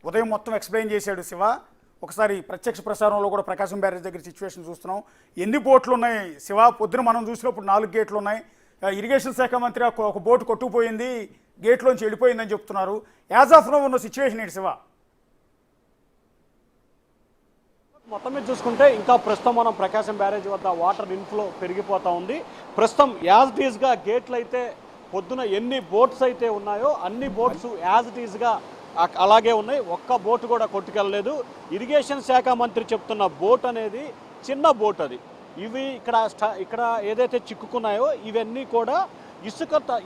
ఉదయం మొత్తం ఎక్స్ప్లెయిన్ చేశాడు శివ. ఒకసారి ప్రత్యక్ష ప్రసారంలో కూడా ప్రకాశం బ్యారేజ్ దగ్గర సిచ్యువేషన్ చూస్తున్నాం. ఎన్ని బోట్లు ఉన్నాయి శివ? పొద్దున మనం చూసినప్పుడు 4 గేట్లు ఉన్నాయి. ఇరిగేషన్ శాఖ మంత్రి ఒక బోటు కొట్టుకుపోయింది, గేట్లోంచి వెళ్ళిపోయిందని చెప్తున్నారు. యాజ్ ఆఫ్ నౌ ఉన్న సిచ్యువేషన్ ఏంటి శివ? మొత్తం మీద చూసుకుంటే ఇంకా ప్రస్తుతం మనం ప్రకాశం బ్యారేజ్ వద్ద వాటర్ ఇన్ఫ్లో పెరిగిపోతూ ఉంది. ప్రస్తుతం యాజ్ ఇట్ ఈజ్గా గేట్లు అయితే పొద్దున ఎన్ని బోట్స్ అయితే ఉన్నాయో అన్ని బోట్స్ యాజ్ ఇట్ ఈజ్గా అలాగే ఉన్నాయి. ఒక్క బోటు కూడా కొట్టుకెళ్ళలేదు. ఇరిగేషన్ శాఖ మంత్రి చెప్తున్న బోట్ అనేది చిన్న బోట్, అది ఇవి ఇక్కడ ఏదైతే చిక్కుకున్నాయో ఇవన్నీ కూడా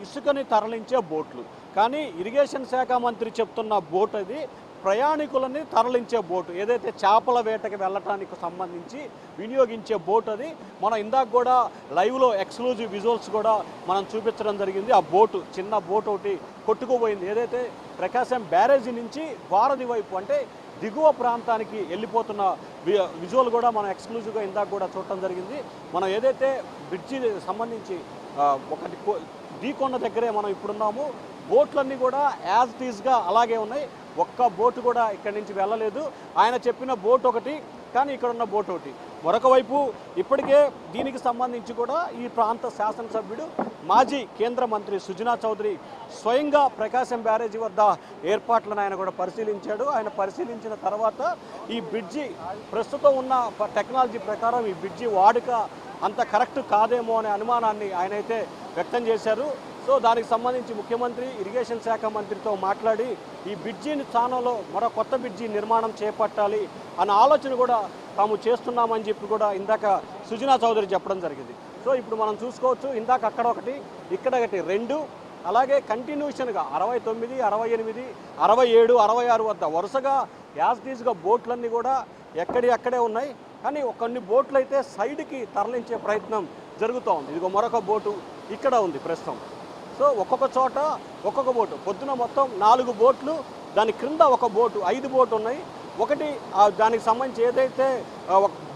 ఇసుకని తరలించే బోట్లు. కానీ ఇరిగేషన్ శాఖ మంత్రి చెప్తున్న బోట్ అది ప్రయాణికులని తరలించే బోటు, ఏదైతే చేపల వేటకి వెళ్ళటానికి సంబంధించి వినియోగించే బోట్ అది. మనం ఇందాక కూడా లైవ్లో ఎక్స్క్లూజివ్ విజువల్స్ కూడా మనం చూపించడం జరిగింది. ఆ బోటు చిన్న బోట్ ఒకటి కొట్టుకుపోయింది, ఏదైతే ప్రకాశం బ్యారేజీ నుంచి వారధి వైపు అంటే దిగువ ప్రాంతానికి వెళ్ళిపోతున్న విజువల్ కూడా మనం ఎక్స్క్లూజివ్గా ఇందాక కూడా చూడటం జరిగింది. మనం ఏదైతే బ్రిడ్జి సంబంధించి ఒకటి ఢీకొండ దగ్గరే మనం ఇప్పుడున్నాము. బోట్లన్నీ కూడా యాజ్ ఇట్ ఈజ్గా అలాగే ఉన్నాయి. ఒక్క బోటు కూడా ఇక్కడి నుంచి వెళ్ళలేదు. ఆయన చెప్పిన బోట్ ఒకటి, కానీ ఇక్కడ ఉన్న బోట్ ఒకటి. మరొక వైపు ఇప్పటికే దీనికి సంబంధించి కూడా ఈ ప్రాంత శాసనసభ్యుడు మాజీ కేంద్ర మంత్రి సుజనా చౌదరి స్వయంగా ప్రకాశం బ్యారేజీ వద్ద ఏర్పాట్లను ఆయన కూడా పరిశీలించాడు. ఆయన పరిశీలించిన తర్వాత ఈ బ్రిడ్జి ప్రస్తుతం ఉన్న టెక్నాలజీ ప్రకారం ఈ బ్రిడ్జి వాడుక అంత కరెక్ట్ కాదేమో అనే అనుమానాన్ని ఆయన అయితే వ్యక్తం చేశారు. సో దానికి సంబంధించి ముఖ్యమంత్రి ఇరిగేషన్ శాఖ మంత్రితో మాట్లాడి ఈ బ్రిడ్జిని స్థానంలో మరో కొత్త బ్రిడ్జి నిర్మాణం చేపట్టాలి అన్న ఆలోచన కూడా తాము చేస్తున్నామని చెప్పి కూడా ఇందాక సుజనా చౌదరి చెప్పడం జరిగింది. సో ఇప్పుడు మనం చూసుకోవచ్చు, ఇందాక అక్కడ ఒకటి, ఇక్కడ ఒకటి 2, అలాగే కంటిన్యూషన్గా 69, 68, 67, 66 వద్ద వరుసగా యాజ్టీజ్గా బోట్లన్నీ కూడా అక్కడే ఉన్నాయి. కానీ కొన్ని బోట్లు అయితే సైడ్కి తరలించే ప్రయత్నం జరుగుతూ ఉంది. ఇదిగో మరొక బోటు ఇక్కడ ఉంది ప్రస్తుతం. సో ఒక్కొక్క చోట ఒక్కొక్క బోటు, పొద్దున మొత్తం 4 బోట్లు, దాని క్రింద ఒక బోటు, 5 బోట్లు ఉన్నాయి. ఒకటి దానికి సంబంధించి ఏదైతే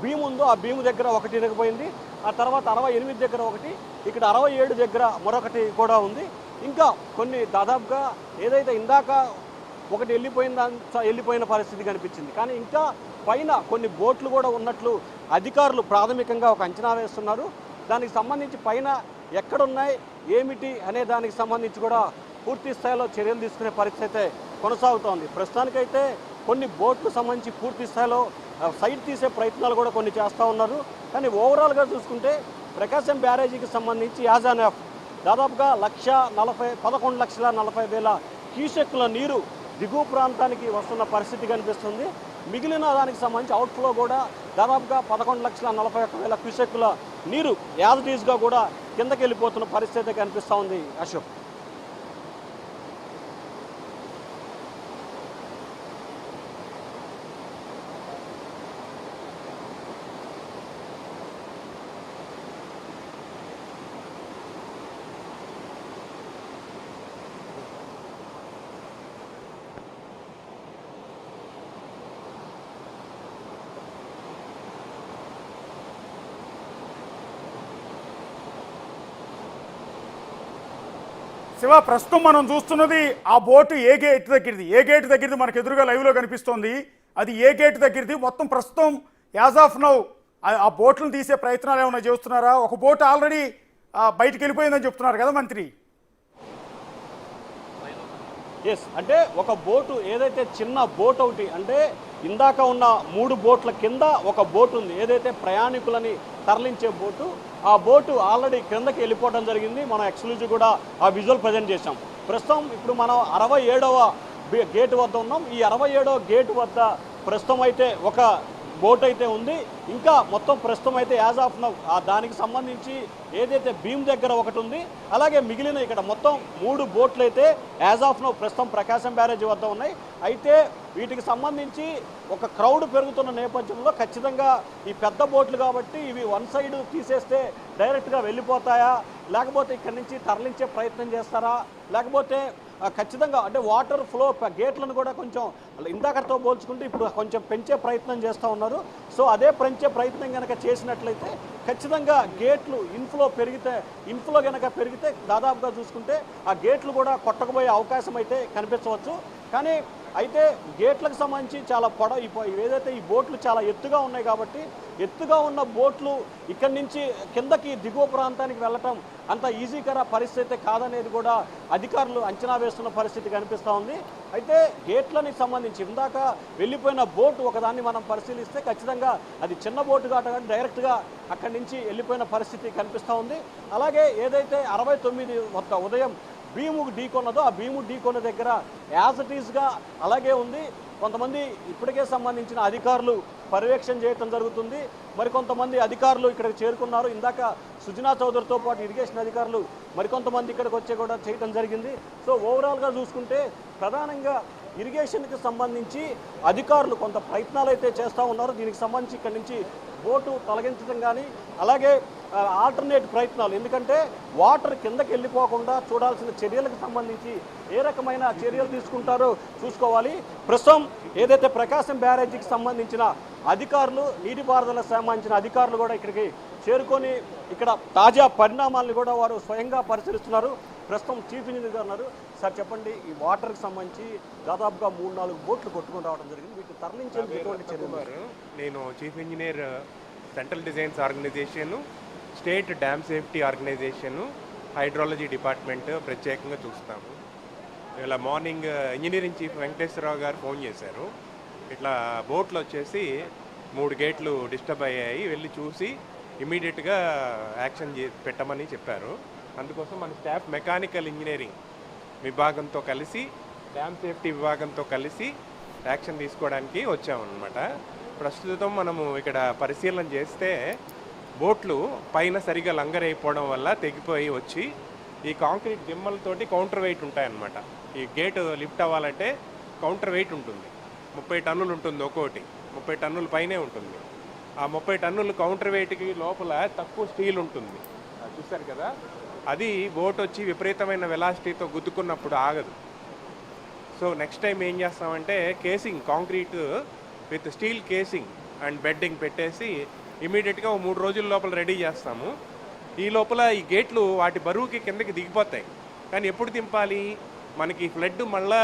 భీము ఉందో ఆ భీము దగ్గర ఒకటి ఇరగిపోయింది. ఆ తర్వాత 68 దగ్గర ఒకటి, ఇక్కడ 67 దగ్గర మరొకటి కూడా ఉంది. ఇంకా కొన్ని దాదాపుగా ఏదైతే ఇందాక ఒకటి వెళ్ళిపోయిన పరిస్థితి కనిపించింది. కానీ ఇంకా పైన కొన్ని బోట్లు కూడా ఉన్నట్లు అధికారులు ప్రాథమికంగా ఒక అంచనా వేస్తున్నారు. దానికి సంబంధించి పైన ఎక్కడున్నాయి ఏమిటి అనే దానికి సంబంధించి కూడా పూర్తి స్థాయిలో చర్యలు తీసుకునే పరిస్థితి కొనసాగుతోంది. ప్రస్తుతానికైతే కొన్ని బోట్లు సంబంధించి పూర్తి స్థాయిలో సైడ్ తీసే ప్రయత్నాలు కూడా కొన్ని చేస్తూ ఉన్నారు. కానీ ఓవరాల్గా చూసుకుంటే ప్రకాశం బ్యారేజీకి సంబంధించి యాజ్ ఆన్ ఎఫ్ దాదాపుగా 11,40,000 క్యూసెక్కుల నీరు దిగువ ప్రాంతానికి వస్తున్న పరిస్థితి కనిపిస్తుంది. మిగిలిన దానికి సంబంధించి అవుట్ఫ్లో కూడా దాదాపుగా 11,41,000 క్యూసెక్కుల నీరు యాజ్ ఇట్ ఈజ్గా కూడా కిందకి వెళ్ళిపోతున్న పరిస్థితి కనిపిస్తూ ఉంది. అశోక్, శివ, ప్రస్తుతం మనం చూస్తున్నది ఆ బోటు ఏ గేట్ దగ్గరది మనకు ఎదురుగా లైవ్లో కనిపిస్తోంది. అది ఏ గేట్ దగ్గరది? మొత్తం ప్రస్తుతం యాజ్ ఆఫ్ నౌ ఆ బోట్లను తీసే ప్రయత్నాలు ఏమైనా చేస్తున్నారా? ఒక బోటు ఆల్రెడీ బయటికి వెళ్ళిపోయిందని చెప్తున్నారు కదా మంత్రి. ఎస్, అంటే ఒక బోటు ఏదైతే చిన్న బోట్ ఒకటి, అంటే ఇందాక ఉన్న 3 బోట్ల కింద ఒక బోటు ఉంది, ఏదైతే ప్రయాణికులని తరలించే బోటు. ఆ బోటు ఆల్రెడీ క్రిందకి వెళ్ళిపోవడం జరిగింది. మనం ఎక్స్క్లూజివ్ కూడా ఆ విజువల్ ప్రజెంట్ చేసాం. ప్రస్తుతం ఇప్పుడు మనం 67వ గేటు వద్ద ఉన్నాం. ఈ 67వ గేటు వద్ద ప్రస్తుతం అయితే ఒక బోట్ అయితే ఉంది. ఇంకా మొత్తం ప్రస్తుతం అయితే యాజ్ ఆఫ్ నౌ దానికి సంబంధించి ఏదైతే భీమ్ దగ్గర ఒకటి ఉంది, అలాగే మిగిలిన ఇక్కడ మొత్తం 3 బోట్లు అయితే యాజ్ ఆఫ్ నౌ ప్రస్తుతం ప్రకాశం బ్యారేజీ వద్ద ఉన్నాయి. అయితే వీటికి సంబంధించి ఒక క్రౌడ్ పెరుగుతున్న నేపథ్యంలో ఖచ్చితంగా ఈ పెద్ద బోట్లు కాబట్టి ఇవి వన్ సైడ్ తీసేస్తే డైరెక్ట్గా వెళ్ళిపోతాయా, లేకపోతే ఇక్కడి నుంచి తరలించే ప్రయత్నం చేస్తారా, లేకపోతే ఖచ్చితంగా అంటే వాటర్ ఫ్లో గేట్లను కూడా కొంచెం ఇందాకతో పోల్చుకుంటే ఇప్పుడు కొంచెం పెంచే ప్రయత్నం చేస్తూ ఉన్నారు. సో అదే పెంచే ప్రయత్నం కనుక చేసినట్లయితే ఖచ్చితంగా గేట్లు ఇన్ఫ్లో కనుక పెరిగితే దాదాపుగా చూసుకుంటే ఆ గేట్లు కూడా కొట్టకపోయే అవకాశం అయితే కనిపించవచ్చు. కానీ అయితే గేట్లకు సంబంధించి చాలా ఏదైతే ఈ బోట్లు చాలా ఎత్తుగా ఉన్నాయి కాబట్టి ఎత్తుగా ఉన్న బోట్లు ఇక్కడి నుంచి కిందకి దిగువ ప్రాంతానికి వెళ్ళటం అంత ఈజీకర పరిస్థితి కాదనేది కూడా అధికారులు అంచనా వేస్తున్న పరిస్థితి కనిపిస్తూ ఉంది. అయితే గేట్లని సంబంధించి ఇందాక వెళ్ళిపోయిన బోటు ఒకదాన్ని మనం పరిశీలిస్తే ఖచ్చితంగా అది చిన్న బోటు కాదు, డైరెక్ట్గా అక్కడి నుంచి వెళ్ళిపోయిన పరిస్థితి కనిపిస్తూ ఉంది. అలాగే ఏదైతే 69 వద్ద ఉదయం భీము ఢీకొన్నదో ఆ భీము ఢీకొన్న దగ్గర యాజ్ ఇట్ ఈస్గా అలాగే ఉంది. కొంతమంది ఇప్పటికే సంబంధించిన అధికారులు పర్యవేక్షణ చేయడం జరుగుతుంది. మరికొంతమంది అధికారులు ఇక్కడికి చేరుకున్నారు. ఇందాక సుజనా చౌదరితో పాటు ఇరిగేషన్ అధికారులు మరికొంతమంది ఇక్కడికి వచ్చి కూడా చేయడం జరిగింది. సో ఓవరాల్గా చూసుకుంటే ప్రధానంగా ఇరిగేషన్కి సంబంధించి అధికారులు కొంత ప్రయత్నాలు అయితే చేస్తూ ఉన్నారు. దీనికి సంబంధించి ఇక్కడి నుంచి బోటు తొలగించడం కానీ అలాగే ఆల్టర్నేట్ ప్రయత్నాలు, ఎందుకంటే వాటర్ కిందకి వెళ్ళిపోకుండా చూడాల్సిన చర్యలకు సంబంధించి ఏ రకమైన చర్యలు తీసుకుంటారో చూసుకోవాలి. ప్రస్తుతం ఏదైతే ప్రకాశం బ్యారేజీకి సంబంధించిన అధికారులు, నీటిపారుదల సంబంధించిన అధికారులు కూడా ఇక్కడికి చేరుకొని ఇక్కడ తాజా పరిణామాలను కూడా వారు స్వయంగా పరిశీలిస్తున్నారు. ప్రస్తుతం చీఫ్ ఇంజనీర్ గారు ఉన్నారు. సార్ చెప్పండి, ఈ వాటర్కి సంబంధించి దాదాపుగా 3-4 బోట్లు కొట్టుకొని రావడం జరిగింది. వీటిని తరలించేందుకు ఎటువంటి చర్యలు? నేను chief engineer, central designs organisation, state dam safety organisation, hydrology department ప్రత్యేకంగా చూస్తాము. ఇలా మార్నింగ్ ఇంజనీరింగ్ చీఫ్ వెంకటేశ్వరరావు గారు ఫోన్ చేశారు. ఇట్లా బోట్లు వచ్చేసి 3 గేట్లు డిస్టర్బ్ అయ్యాయి, వెళ్ళి చూసి ఇమీడియట్గా యాక్షన్ పెట్టమని చెప్పారు. అందుకోసం మన స్టాఫ్ మెకానికల్ ఇంజనీరింగ్ విభాగంతో కలిసి, డ్యామ్ సేఫ్టీ విభాగంతో కలిసి యాక్షన్ తీసుకోవడానికి వచ్చామన్నమాట. ప్రస్తుతం మనము ఇక్కడ పరిశీలన చేస్తే బోట్లు పైన సరిగా లంగర్ అయిపోవడం వల్ల తెగిపోయి వచ్చి ఈ కాంక్రీట్ దిమ్మలతోటి కౌంటర్ వెయిట్ ఉంటాయన్నమాట. ఈ గేట్ లిఫ్ట్ అవ్వాలంటే కౌంటర్ వెయిట్ ఉంటుంది, 30 టన్నులు ఉంటుంది, ఒక్కోటి 30 టన్నుల పైనే ఉంటుంది. ఆ 30 టన్నులు కౌంటర్ వెయిట్కి లోపల తక్కువ స్టీల్ ఉంటుంది, చూస్తారు కదా. అది బోట్ వచ్చి విపరీతమైన వెలాసిటీతో గుద్దుకున్నప్పుడు ఆగదు. సో నెక్స్ట్ టైం ఏం చేస్తామంటే casing, concrete with steel casing and bedding పెట్టేసి ఇమీడియట్గా 3 రోజుల లోపల రెడీ చేస్తాము. ఈ లోపల ఈ గేట్లు వాటి బరువుకి కిందకి దిగిపోతాయి. కానీ ఎప్పుడు దింపాలి? మనకి ఫ్లడ్ మళ్ళా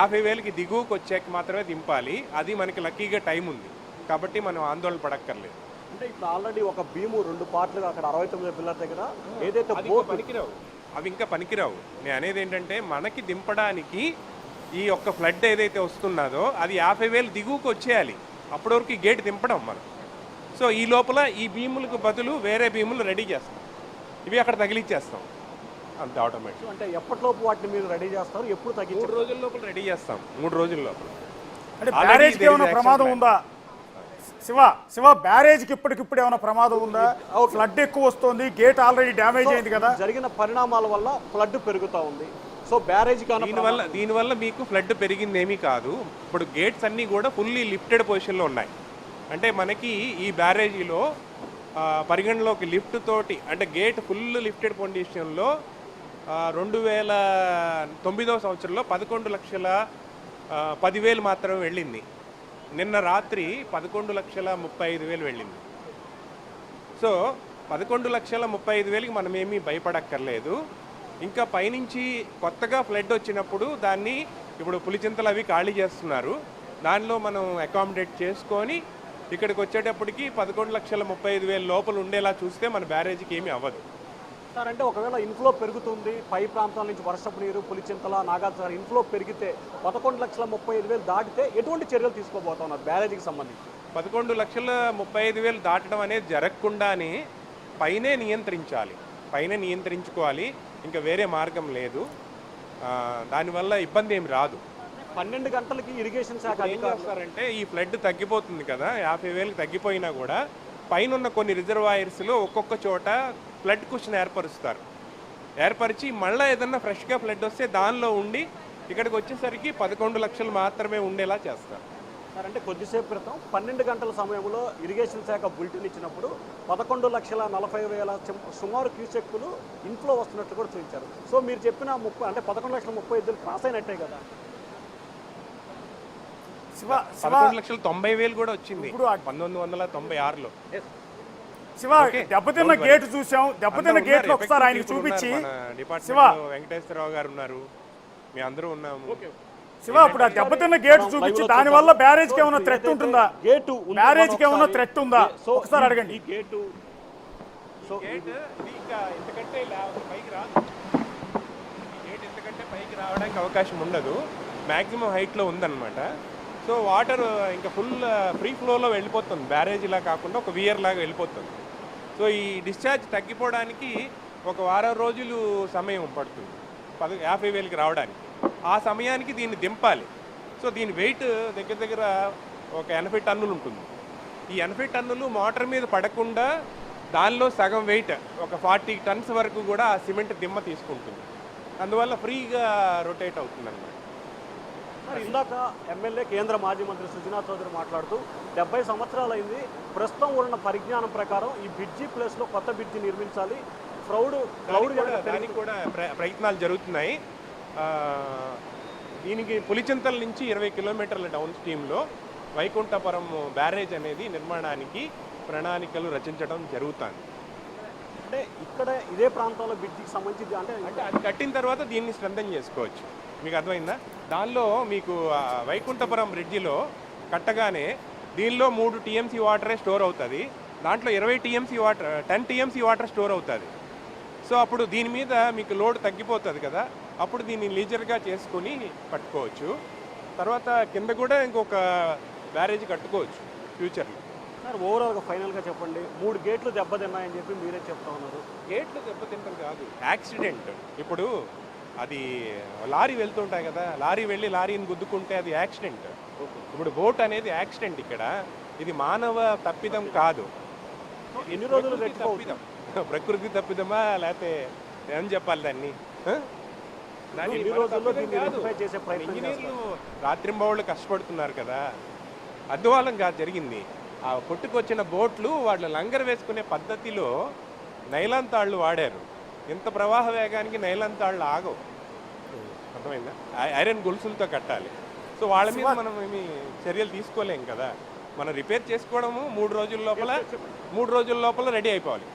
50,000కి దిగువకు వచ్చాక మాత్రమే దింపాలి. అది మనకి లక్కీగా టైం ఉంది కాబట్టి మనం ఆందోళన పడక్కర్లేదు. అంటే ఇప్పుడు ఆల్రెడీ ఒక భీము 2 పార్ట్లుగా అక్కడ 69 పిల్లర్ దగ్గర ఏదైతే పనికిరావు, అవి ఇంకా పనికిరావు. నేను అనేది ఏంటంటే మనకి దింపడానికి ఈ యొక్క ఫ్లడ్ ఏదైతే వస్తున్నదో అది 50,000 దిగువకు వచ్చేయాలి. అప్పటి వరకు ఈ గేట్ దింపడం మనం. సో ఈ లోపల ఈ భీములకు బదులు వేరే భీములు రెడీ చేస్తాం, ఇవి అక్కడ తగిలిచ్చేస్తాం, అంతే ఆటోమేటిక్. అంటే ఎప్పటిలోపు వాటిని మీరు రెడీ చేస్తారు? ఎప్పుడు 3 రోజుల లోపల రెడీ చేస్తాం. 3 రోజుల లోపల. అంటే బ్యారేజ్కి ఏమైనా ప్రమాదం ఉందా శివ? బ్యారేజ్కి ఇప్పటికిప్పుడు ఏమైనా ప్రమాదం ఉందా? ఫ్లడ్ ఎక్కువ వస్తుంది, గేట్ ఆల్రెడీ డ్యామేజ్ అయింది కదా. జరిగిన పరిణామాల వల్ల ఫ్లడ్ పెరుగుతూ ఉంది. సో బ్యారేజ్ దీనివల్ల మీకు ఫ్లడ్ పెరిగింది ఏమీ కాదు. ఇప్పుడు గేట్స్ అన్నీ కూడా ఫుల్లీ లిఫ్టెడ్ పొజిషన్లో ఉన్నాయి. అంటే మనకి ఈ బ్యారేజీలో పరిగణలోకి లిఫ్ట్ తోటి, అంటే గేట్ ఫుల్ లిఫ్టెడ్ పొజిషన్లో 2009వ సంవత్సరంలో 11,10,000 మాత్రమే వెళ్ళింది. నిన్న రాత్రి 11,35,000 వెళ్ళింది. సో 11,35,000కి మనం ఏమీ భయపడక్కర్లేదు. ఇంకా పైనుంచి కొత్తగా ఫ్లడ్ వచ్చినప్పుడు దాన్ని ఇప్పుడు పులిచింతలు అవి ఖాళీ చేస్తున్నారు, దానిలో మనం అకామిడేట్ చేసుకొని ఇక్కడికి వచ్చేటప్పటికి 11,35,000 లోపల ఉండేలా చూస్తే మన బ్యారేజీకి ఏమీ అవ్వదు. సార్ అంటే ఒకవేళ ఇన్ఫ్లో పెరుగుతుంది, పై ప్రాంతాల నుంచి వర్షపు నీరు, పులిచింతల, నాగార్జున ఇన్ఫ్లో పెరిగితే 11,35,000 దాటితే ఎటువంటి చర్యలు తీసుకోబోతున్నారు బ్యారేజీకి సంబంధించి? 11,35,000 దాటడం అనేది జరగకుండానే పైనే నియంత్రించుకోవాలి. ఇంకా వేరే మార్గం లేదు. దానివల్ల ఇబ్బంది ఏమి రాదు. 12 గంటలకి ఇరిగేషన్ శాఖ ఏం చేస్తారంటే ఈ ఫ్లడ్ తగ్గిపోతుంది కదా, 50,000కి తగ్గిపోయినా కూడా పైన ఉన్న కొన్ని రిజర్వాయర్స్లో ఒక్కొక్క చోట ఫ్లడ్ కుషన్ ఏర్పరిచి మళ్ళీ ఏదన్నా ఫ్రెష్గా ఫ్లడ్ వస్తే దానిలో ఉండి ఇక్కడికి వచ్చేసరికి 11 లక్షలు మాత్రమే ఉండేలా చేస్తారు. సార్ అంటే కొద్దిసేపు క్రితం 12 గంటల సమయంలో ఇరిగేషన్ శాఖ బులెటిన్ ఇచ్చినప్పుడు 11,40,000 సుమారు క్యూసెక్కులు ఇన్ఫ్లో వస్తున్నట్లు కూడా చూపించారు. సో మీరు చెప్పిన 11,35,000 క్రాస్ అయినట్టే కదా? 11,90,000 కూడా వచ్చింది 1996లో. శివ దెబ్బతిన్న గేట్ చూసాం, దెబ్బతిన్న గేట్లు ఒకసారి ఆయనకి చూపించి. వెంకటేశ్వరరావు గారు ఉన్నారు, మీ అందరూ ఉన్నాము. శివ ఇప్పుడు ఆ దెబ్బతిన్న గేట్ చూపించి దాని వల్ల బ్యారేజ్ కి ఏమైనా థ్రెట్ ఉంటుందా? బ్యారేజ్ కి ఏమైనా థ్రెట్ ఉందా ఒకసారి అడగండి. ఈ గేటు గేట్ ఇది ఇంకా ఇంతకంటే పైకి రాదు. ఈ గేట్ ఇంతకంటే పైకి రావడానికి అవకాశం ఉండదు. మ్యాక్సిమం హైట్లో ఉందన్నమాట. సో వాటర్ ఇంకా ఫుల్ ఫ్రీ ఫ్లోలో వెళ్ళిపోతుంది. బ్యారేజ్ ఇలా కాకుండా ఒక వియర్ లాగా వెళ్ళిపోతుంది. సో ఈ డిశ్చార్జ్ తగ్గిపోవడానికి ఒక వారం రోజులు సమయం పడుతుంది 50,000కి రావడానికి. ఆ సమయానికి దీన్ని దింపాలి. సో దీని వెయిట్ దగ్గర దగ్గర ఒక 80 టన్నులు ఉంటుంది. ఈ 80 టన్నులు మోటార్ మీద పడకుండా దానిలో సగం వెయిట్ ఒక 40 టన్స్ వరకు కూడా ఆ సిమెంట్ దిమ్మ తీసుకుంటుంది. అందువల్ల ఫ్రీగా రొటేట్ అవుతుంది అన్నమాట. మరి ఇందాక ఎమ్మెల్యే కేంద్ర మాజీ మంత్రి సుజనా చౌదరి మాట్లాడుతూ 70 సంవత్సరాలు అయింది, ప్రస్తుతం ఉన్న పరిజ్ఞానం ప్రకారం ఈ బ్రిడ్జి ప్లేస్లో కొత్త బ్రిడ్జి నిర్మించాలి, దానికి కూడా ప్రయత్నాలు జరుగుతున్నాయి. దీనికి పులిచింతల నుంచి 20 కిలోమీటర్ల డౌన్ స్ట్రీమ్లో వైకుంఠపురం బ్యారేజ్ అనేది నిర్మాణానికి ప్రణాళికలు రచించడం జరుగుతుంది. అంటే ఇక్కడ ఇదే ప్రాంతంలో బ్రిడ్జికి సంబంధించి అంటే అది కట్టిన తర్వాత దీన్ని స్ట్రెంథన్ చేసుకోవచ్చు. మీకు అర్థమైందా? దానిలో మీకు వైకుంఠపురం బ్రిడ్జిలో కట్టగానే దీనిలో 3 టీఎంసీ వాటరే స్టోర్ అవుతుంది. దాంట్లో 20 TMC water 10 TMC water store అవుతుంది. సో అప్పుడు దీని మీద మీకు లోడ్ తగ్గిపోతుంది కదా, అప్పుడు దీన్ని లీజర్గా చేసుకొని పట్టుకోవచ్చు. తర్వాత కింద కూడా ఇంకొక బ్యారేజ్ కట్టుకోవచ్చు ఫ్యూచర్లో. సార్ ఓవరాల్గా ఫైనల్గా చెప్పండి, 3 గేట్లు దెబ్బతిన్నాయని చెప్పి మీరే చెప్తా ఉన్నారు. గేట్లు దెబ్బతింటాం కాదు, యాక్సిడెంట్. ఇప్పుడు అది లారీ వెళ్తుంటాయి కదా, లారీ వెళ్ళి లారీని గుద్దుకుంటే అది యాక్సిడెంట్. ఇప్పుడు బోట్ అనేది యాక్సిడెంట్. ఇక్కడ ఇది మానవ తప్పిదం కాదు. ఎన్ని రోజులు తప్పిదం? ప్రకృతి తప్పిదమా లేకపోతే ఏం చెప్పాలి దాన్ని? ఇంజనీర్లు రాత్రింబవళ్ళు కష్టపడుతున్నారు కదా, అద్వాలం కాదు జరిగింది. ఆ కొట్టుకొచ్చిన బోట్లు వాళ్ళు లంగర్ వేసుకునే పద్ధతిలో నైలాన్ తాళ్ళు వాడారు. ఇంత ప్రవాహ వేగానికి నైలాన్ తాళ్ళు ఆగవు. అర్థమైందా? ఐరన్ గొలుసులతో కట్టాలి. సో వాళ్ళ మీద మనం ఏమి చర్యలు తీసుకోలేం కదా. మనం రిపేర్ చేసుకోవడము 3 రోజుల లోపల రెడీ అయిపోవాలి.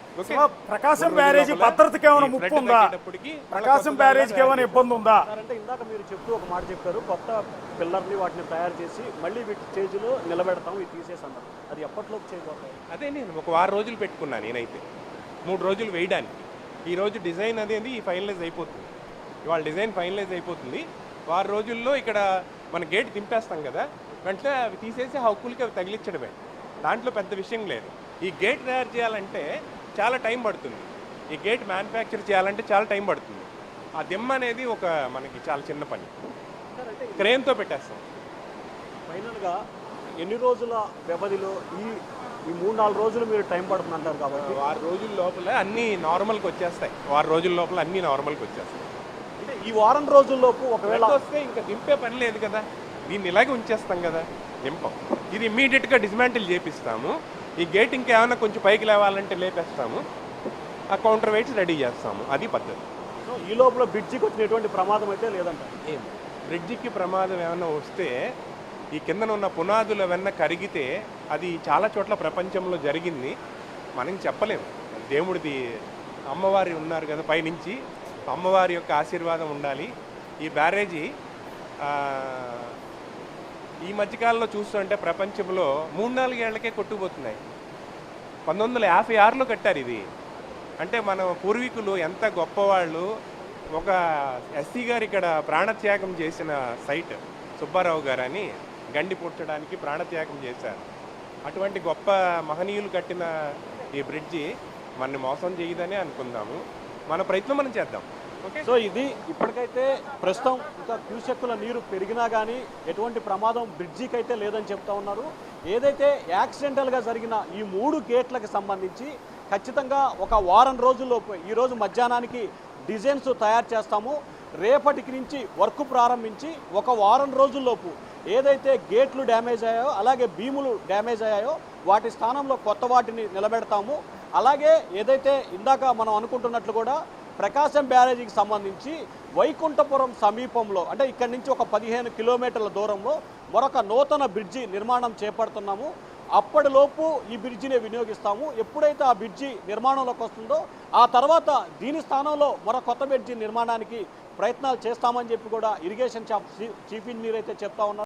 ప్రకాశం బ్యారేజీ భద్రతకి ఏమైనా ముప్పు ఉందా? ప్రకాశం బ్యారేజీకి ఏమైనా ఇబ్బంది ఉందా? అంటే ఇందాక మీరు చెప్తూ ఒక మాట చెప్పారు, కొత్త పిల్లర్ని వాటిని తయారు చేసి మళ్ళీ వీటి స్టేజ్లో నిలబెడతాం, ఇది తీసేసన్నారు. అది ఎప్పటిలోకి చేయబోతాయి? అదే నేను ఒక వారం రోజులు పెట్టుకున్నాను. నేనైతే 3 రోజులు వేయడానికి. ఈరోజు డిజైన్ అనేది ఫైనలైజ్ అయిపోతుంది. ఇవాళ డిజైన్ ఫైనలైజ్ అయిపోతుంది. వారం రోజుల్లో ఇక్కడ మన గేట్ దింపేస్తాం కదా, వెంటనే అవి తీసేసి హక్కులకి అవి తగిలించడమే. దాంట్లో పెద్ద విషయం లేదు. ఈ గేట్ తయారు చేయాలంటే చాలా టైం పడుతుంది. ఈ గేట్ మ్యానుఫ్యాక్చర్ చేయాలంటే చాలా టైం పడుతుంది. ఆ దిమ్మ అనేది ఒక మనకి చాలా చిన్న పని. క్రేన్తో పెట్టేస్తాం. ఫైనల్గా ఎన్ని రోజుల వ్యవధిలో ఈ 3-4 రోజులు మీరు టైం పడుతుంది అంటారు కాబట్టి 6 రోజుల లోపల అన్నీ నార్మల్కి వచ్చేస్తాయి. 6 రోజుల లోపల అన్నీ నార్మల్కి వచ్చేస్తాయి. అంటే ఈ వారం రోజుల్లోపు ఒకవేళ వస్తే ఇంకా దింపే పని లేదు కదా, దీన్ని ఇలాగే ఉంచేస్తాం కదా, దింపం. ఇది ఇమ్మీడియట్గా డిస్మాంటిల్ చేపిస్తాము. ఈ గేట్ ఇంకేమైనా కొంచెం పైకి లేవాలంటే లేపేస్తాము, ఆ కౌంటర్ వెయిట్స్ రెడీ చేస్తాము. అది పద్ధతి. సో ఈ లోపల బ్రిడ్జికి వచ్చిన ఎటువంటి ప్రమాదం అయితే లేదంట. ఏం బ్రిడ్జికి ప్రమాదం ఏమైనా వస్తే ఈ కిందన ఉన్న పునాదులు ఏమన్నా కరిగితే అది చాలా చోట్ల ప్రపంచంలో జరిగింది, మనం చెప్పలేము. దేవుడిది అమ్మవారి ఉన్నారు కదా పైనుంచి, అమ్మవారి యొక్క ఆశీర్వాదం ఉండాలి. ఈ బ్యారేజీ ఈ మధ్యకాలంలో చూస్తుంటే ప్రపంచంలో 3-4 ఏళ్లకే కొట్టుకుపోతున్నాయి. 1956లో కట్టారు ఇది. అంటే మన పూర్వీకులు ఎంత గొప్పవాళ్ళు. ఒక ఎస్సీ గారు ఇక్కడ ప్రాణత్యాగం చేసిన సైట్, సుబ్బారావు గారు అని, గండి పుట్టడానికి ప్రాణత్యాగం చేశారు. అటువంటి గొప్ప మహనీయులు కట్టిన ఈ బ్రిడ్జి మనని మోసం చేయదని అనుకుందాము. మన ప్రయత్నం మనం చేద్దాం. ఓకే. సో ఇది ఇప్పటికైతే ప్రస్తుతం ఇంకా క్యూసెక్కుల నీరు పెరిగినా కానీ ఎటువంటి ప్రమాదం బ్రిడ్జికి అయితే లేదని చెప్తా ఉన్నారు. ఏదైతే యాక్సిడెంటల్గా జరిగిన ఈ 3 గేట్లకు సంబంధించి ఖచ్చితంగా ఒక వారం రోజుల్లోపు, ఈరోజు మధ్యాహ్నానికి డిజైన్స్ తయారు చేస్తాము. రేపటికి నుంచి వర్క్ ప్రారంభించి ఒక వారం రోజుల్లోపు ఏదైతే గేట్లు డ్యామేజ్ అయ్యాయో అలాగే బీములు డ్యామేజ్ అయ్యాయో వాటి స్థానంలో కొత్త వాటిని నిలబెడతాము. అలాగే ఏదైతే ఇందాక మనం అనుకుంటున్నట్లు కూడా ప్రకాశం బ్యారేజీకి సంబంధించి వైకుంఠపురం సమీపంలో, అంటే ఇక్కడి నుంచి ఒక 15 కిలోమీటర్ల దూరంలో మరొక నూతన బ్రిడ్జి నిర్మాణం చేపడుతున్నాము. అప్పటిలోపు ఈ బ్రిడ్జిని వినియోగిస్తాము. ఎప్పుడైతే ఆ బ్రిడ్జి నిర్మాణంలోకి వస్తుందో ఆ తర్వాత దీని స్థానంలో మరో కొత్త బ్రిడ్జి నిర్మాణానికి ప్రయత్నాలు చేస్తామని చెప్పి కూడా ఇరిగేషన్ చీఫ్ ఇంజనీర్ అయితే చెప్తా ఉన్నారు.